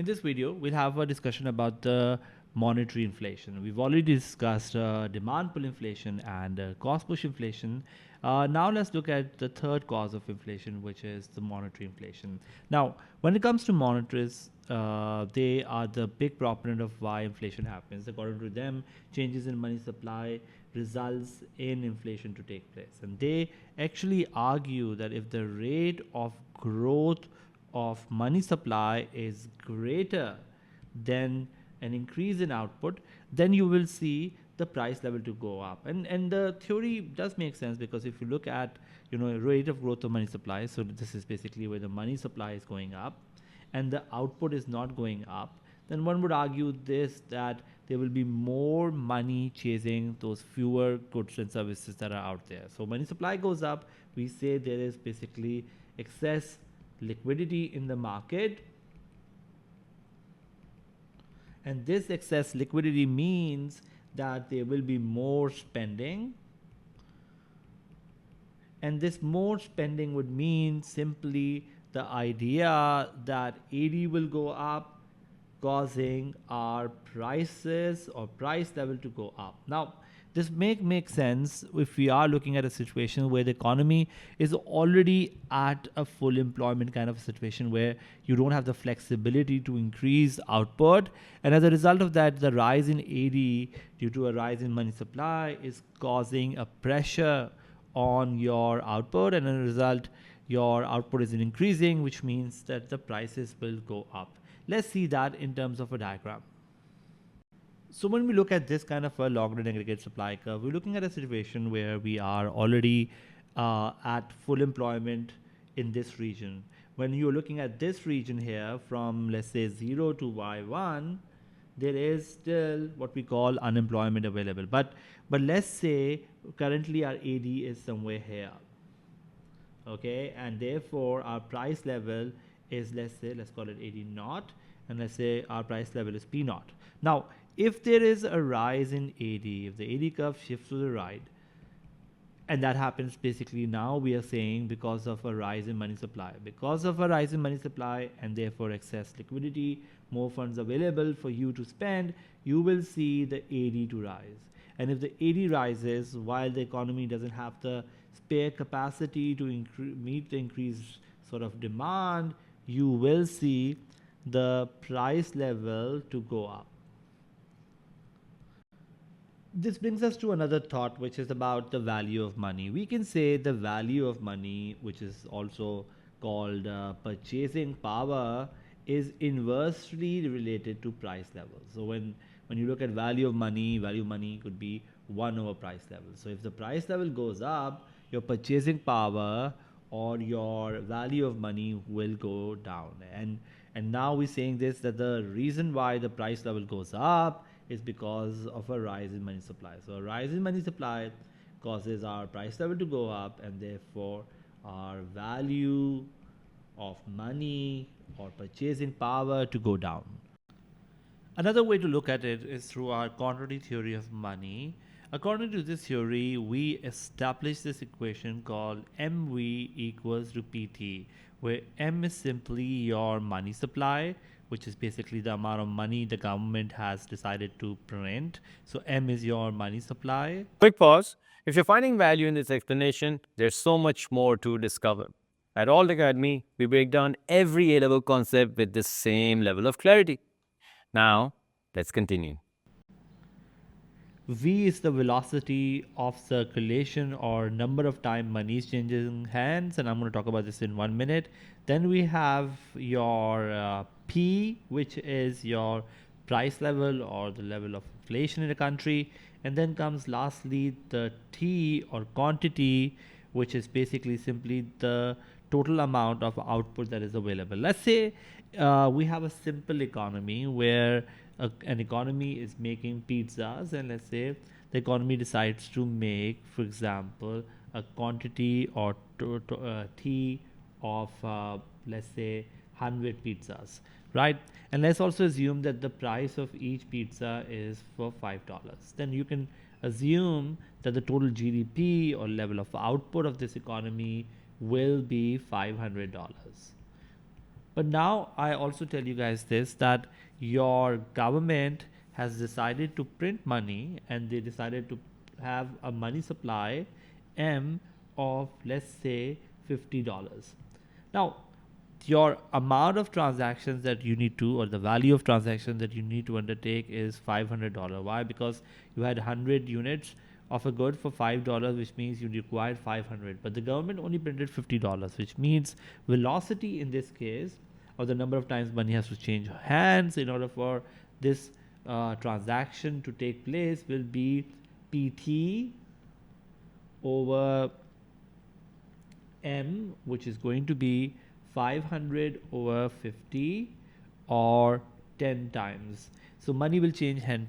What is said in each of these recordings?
In this video, we'll have a discussion about the monetary inflation. We've already discussed demand pull inflation and cost push inflation. Now let's look at the third cause of inflation, which is the monetary inflation. Now, when it comes to monetaries, they are the big proponent of why inflation happens. According to them, changes in money supply results in inflation to take place. And they actually argue that if the rate of growth of money supply is greater than an increase in output, then you will see the price level to go up. And the theory does make sense, because if you look at rate of growth of money supply, so this is basically where the money supply is going up and the output is not going up, then one would argue this, that there will be more money chasing those fewer goods and services that are out there. So money supply goes up, we say there is basically excess liquidity in the market, and this excess liquidity means that there will be more spending, and this more spending would mean simply the idea that AD will go up, causing our prices or price level to go up. Now, this make sense if we are looking at a situation where the economy is already at a full employment kind of situation, where you don't have the flexibility to increase output, and as a result of that, the rise in AD due to a rise in money supply is causing a pressure on your output, and as a result your output is increasing, which means that the prices will go up. Let's see that in terms of a diagram. So when we look at this kind of a long-run aggregate supply curve, we're looking at a situation where we are already at full employment in this region. When you're looking at this region here, from let's say 0 to Y1, there is still what we call unemployment available. But let's say currently our AD is somewhere here. Okay, and therefore our price level is, let's call it AD naught, and let's say our price level is P naught. Now, if there is a rise in AD, if the AD curve shifts to the right, and that happens basically now, we are saying because of a rise in money supply. Because of a rise in money supply and therefore excess liquidity, more funds available for you to spend, you will see the AD to rise. And if the AD rises while the economy doesn't have the spare capacity to meet the increased sort of demand, you will see the price level to go up. This brings us to another thought, which is about the value of money. We can say the value of money, which is also called purchasing power, is inversely related to price levels. So when you look at value of money could be 1 over price level. So if the price level goes up, your purchasing power or your value of money will go down. And now we're saying this, that the reason why the price level goes up is because of a rise in money supply. So a rise in money supply causes our price level to go up, and therefore our value of money or purchasing power to go down. Another way to look at it is through our quantity theory of money. According to this theory, we establish this equation called MV equals to PT, where M is simply your money supply, which is basically the amount of money the government has decided to print. So M is your money supply. Quick pause. If you're finding value in this explanation, there's so much more to discover. At Alt Academy, we break down every A-level concept with the same level of clarity. Now, let's continue. V is the velocity of circulation, or number of time money is changing hands, and I'm going to talk about this in 1 minute. Then we have your P, which is your price level or the level of inflation in a country, and then comes lastly the T, or quantity, which is basically simply the total amount of output that is available. Let's say we have a simple economy where an economy is making pizzas, and let's say the economy decides to make, for example, a quantity or T of let's say 100 pizzas, right? And let's also assume that the price of each pizza is for $5. Then you can assume that the total GDP or level of output of this economy will be $500. But now I also tell you guys this, that your government has decided to print money, and they decided to have a money supply M of, let's say, $50. Now, your amount of transactions that you need to, or the value of transactions that you need to undertake, is $500. Why? Because you had 100 units of a good for $5, which means you required 500. But the government only printed $50, which means velocity in this case, or the number of times money has to change hands in order for this transaction to take place, will be PT over M, which is going to be 500 over 50, or 10 times. So money will change 10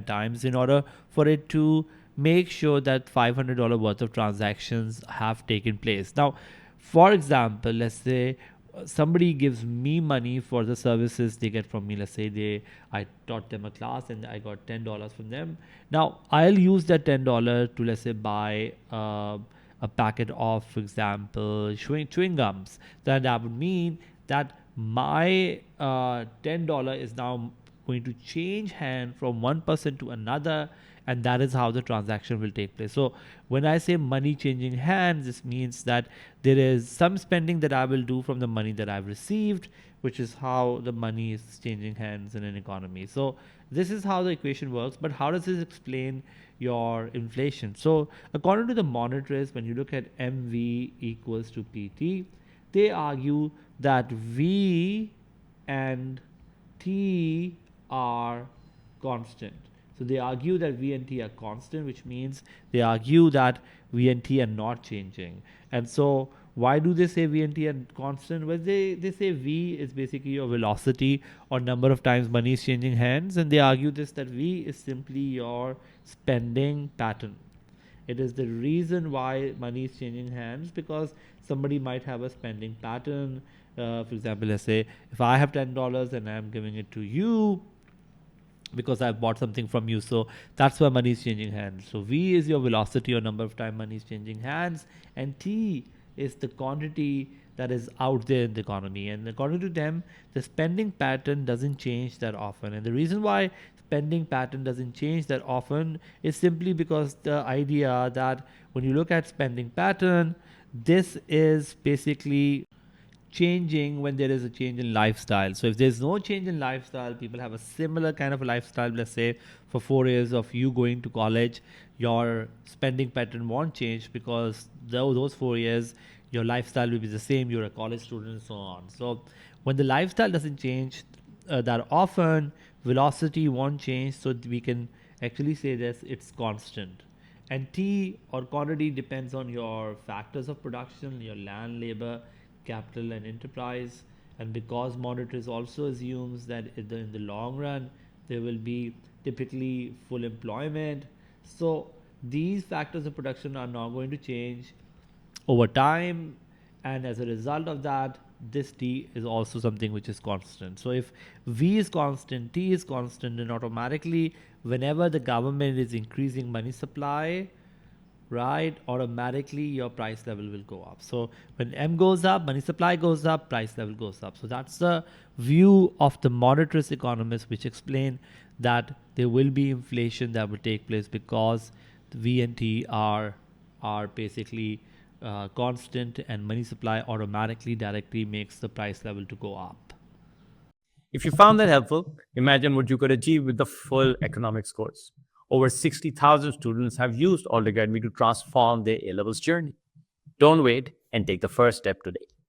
times in order for it to make sure that $500 worth of transactions have taken place. Now, for example, let's say somebody gives me money for the services they get from me. Let's say I taught them a class and I got $10 from them. Now I'll use that $10 to, let's say, buy a packet of, for example, chewing gums. Then that would mean that my $10 is now going to change hand from one person to another, and that is how the transaction will take place. So when I say money changing hands, this means that there is some spending that I will do from the money that I've received, which is how the money is changing hands in an economy. So this is how the equation works. But how does this explain your inflation? So according to the monetarists, when you look at MV equals to PT, they argue that V and T are constant. So they argue that V and T are constant, which means they argue that V and T are not changing. And so why do they say V and T are constant? Well, they say V is basically your velocity, or number of times money is changing hands, and they argue this, that V is simply your spending pattern. It is the reason why money is changing hands, because somebody might have a spending pattern. For example, let's say if I have $10 and I'm giving it to you because I've bought something from you, so that's why money is changing hands. So V is your velocity, or number of time money is changing hands, and T is the quantity that is out there in the economy. And according to them, the spending pattern doesn't change that often. And the reason why spending pattern doesn't change that often is simply because the idea that when you look at spending pattern, this is basically changing when there is a change in lifestyle. So if there's no change in lifestyle, people have a similar kind of lifestyle. Let's say for 4 years of you going to college, your spending pattern won't change, because those 4 years your lifestyle will be the same. You're a college student and so on. So when the lifestyle doesn't change that often, velocity won't change. So we can actually say this, it's constant. And T, or quantity, depends on your factors of production, your land, labor, capital, and enterprise. And because monetarists also assumes that in the long run there will be typically full employment, so these factors of production are not going to change over time, and as a result of that, this T is also something which is constant. So if V is constant, T is constant, then automatically whenever the government is increasing money supply, right, automatically your price level will go up. So when M goes up, money supply goes up, price level goes up. So that's the view of the monetarist economists, which explain that there will be inflation that will take place because the V and T are basically constant, and money supply automatically directly makes the price level to go up. If you found that helpful, imagine what you could achieve with the full economics course. Over 60,000 students have used All Academy to transform their A-levels journey. Don't wait and take the first step today.